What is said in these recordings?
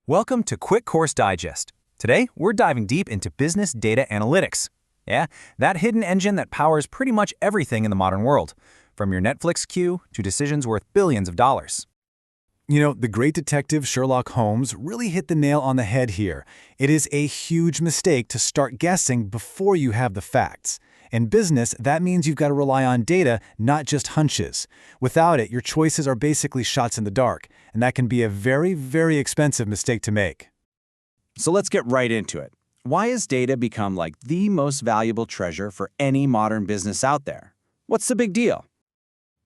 Welcome to Quick Course Digest. Today, we're diving deep into business data analytics. Yeah, that hidden engine that powers pretty much everything in the modern world, from your Netflix queue to decisions worth billions of dollars. You know, the great detective Sherlock Holmes really hit the nail on the head here. It is a huge mistake to start guessing before you have the facts. In business, that means you've got to rely on data, not just hunches. Without it, your choices are basically shots in the dark, and that can be a very, very expensive mistake to make. So let's get right into it. Why has data become like the most valuable treasure for any modern business out there? What's the big deal?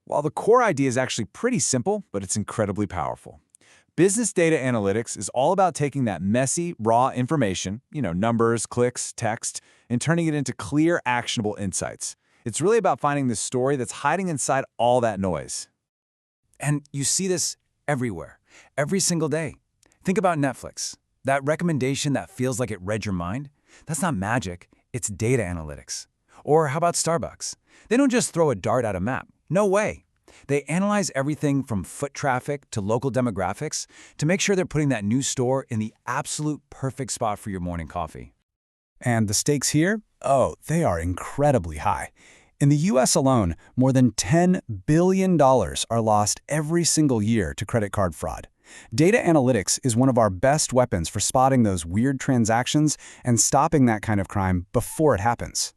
While the core idea is actually pretty simple, but it's incredibly powerful. Business data analytics is all about taking that messy, raw information, numbers, clicks, text, and turning it into clear, actionable insights. It's really about finding the story that's hiding inside all that noise. And you see this everywhere, every single day. Think about Netflix. That recommendation that feels like it read your mind? That's not magic, it's data analytics. Or how about Starbucks? They don't just throw a dart at a map. No way. They analyze everything from foot traffic to local demographics to make sure they're putting that new store in the absolute perfect spot for your morning coffee. And the stakes here? Oh, they are incredibly high. In the US alone, more than $10 billion are lost every single year to credit card fraud. Data analytics is one of our best weapons for spotting those weird transactions and stopping that kind of crime before it happens.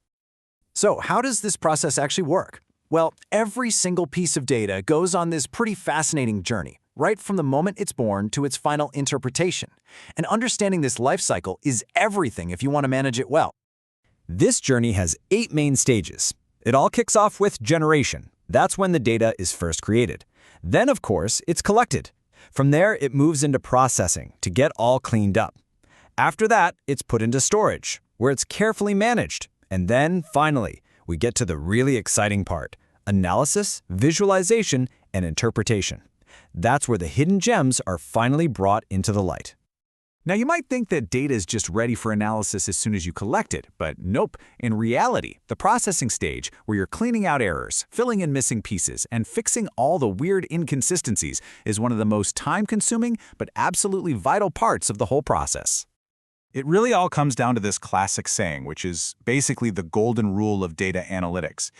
So how does this process actually work? Well, every single piece of data goes on this pretty fascinating journey, right from the moment it's born to its final interpretation. And understanding this life cycle is everything if you want to manage it well. This journey has 8 main stages. It all kicks off with generation. That's when the data is first created. Then, of course, it's collected. From there, it moves into processing to get all cleaned up. After that, it's put into storage, where it's carefully managed. And then, finally, we get to the really exciting part: analysis, visualization, and interpretation. That's where the hidden gems are finally brought into the light. Now, you might think that data is just ready for analysis as soon as you collect it, but nope. In reality, the processing stage, where you're cleaning out errors, filling in missing pieces, and fixing all the weird inconsistencies, is one of the most time-consuming but absolutely vital parts of the whole process. It really all comes down to this classic saying, which is basically the golden rule of data analytics: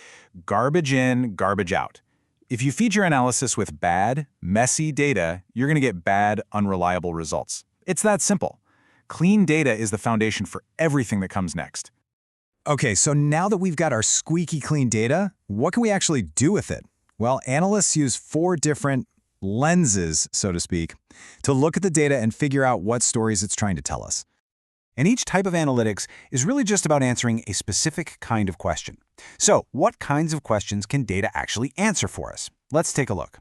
garbage in, garbage out. If you feed your analysis with bad, messy data, you're going to get bad, unreliable results. It's that simple. Clean data is the foundation for everything that comes next. Okay, so now that we've got our squeaky clean data, what can we actually do with it? Well, analysts use 4 different lenses, so to speak, to look at the data and figure out what stories it's trying to tell us. And each type of analytics is really just about answering a specific kind of question. So, what kinds of questions can data actually answer for us? Let's take a look.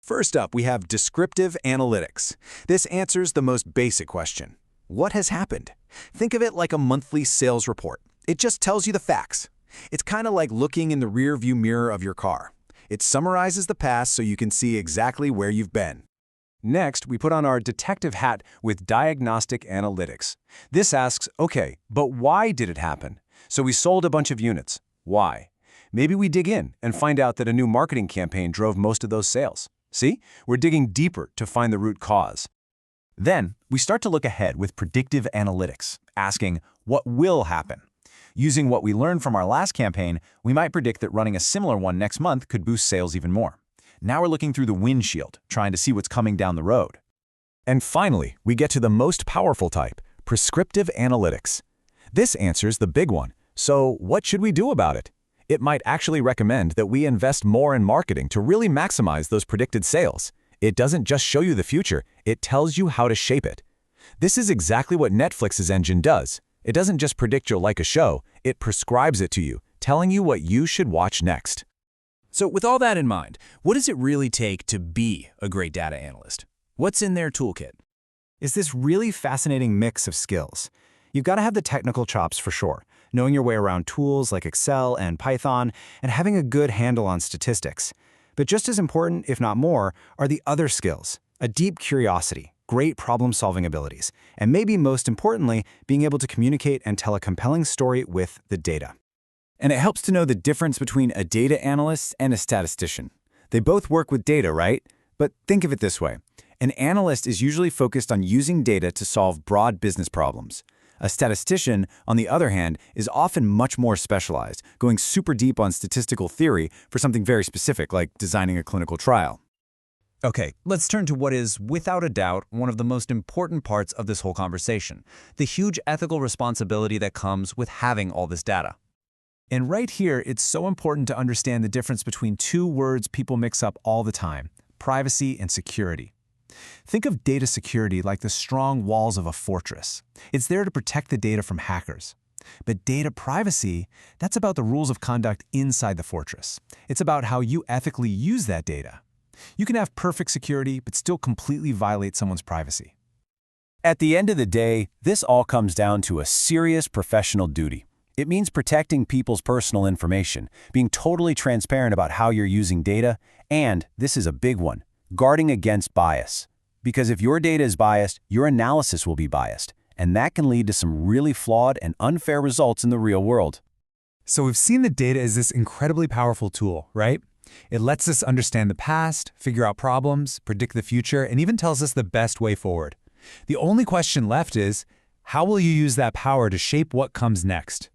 First up, we have descriptive analytics. This answers the most basic question: what has happened? Think of it like a monthly sales report. It just tells you the facts. It's kind of like looking in the rear-view mirror of your car. It summarizes the past so you can see exactly where you've been. Next, we put on our detective hat with diagnostic analytics. This asks, okay, but why did it happen? So we sold a bunch of units. Why? Maybe we dig in and find out that a new marketing campaign drove most of those sales. See? We're digging deeper to find the root cause. Then, we start to look ahead with predictive analytics, asking, what will happen? Using what we learned from our last campaign, we might predict that running a similar one next month could boost sales even more. Now we're looking through the windshield, trying to see what's coming down the road. And finally, we get to the most powerful type, prescriptive analytics. This answers the big one. So what should we do about it? It might actually recommend that we invest more in marketing to really maximize those predicted sales. It doesn't just show you the future, it tells you how to shape it. This is exactly what Netflix's engine does. It doesn't just predict you'll like a show, it prescribes it to you, telling you what you should watch next. So with all that in mind, what does it really take to be a great data analyst? What's in their toolkit? It's this really fascinating mix of skills. You've got to have the technical chops for sure, knowing your way around tools like Excel and Python, and having a good handle on statistics. But just as important, if not more, are the other skills: a deep curiosity, great problem-solving abilities, and maybe most importantly, being able to communicate and tell a compelling story with the data. And it helps to know the difference between a data analyst and a statistician. They both work with data, right? But think of it this way. An analyst is usually focused on using data to solve broad business problems. A statistician, on the other hand, is often much more specialized, going super deep on statistical theory for something very specific, like designing a clinical trial. Okay, let's turn to what is, without a doubt, one of the most important parts of this whole conversation, the huge ethical responsibility that comes with having all this data. And right here, it's so important to understand the difference between two words people mix up all the time: privacy and security. Think of data security like the strong walls of a fortress. It's there to protect the data from hackers. But data privacy, that's about the rules of conduct inside the fortress. It's about how you ethically use that data. You can have perfect security, but still completely violate someone's privacy. At the end of the day, this all comes down to a serious professional duty. It means protecting people's personal information, being totally transparent about how you're using data, and, this is a big one, guarding against bias. Because if your data is biased, your analysis will be biased, and that can lead to some really flawed and unfair results in the real world. So we've seen that data is this incredibly powerful tool, right? It lets us understand the past, figure out problems, predict the future, and even tells us the best way forward. The only question left is, how will you use that power to shape what comes next?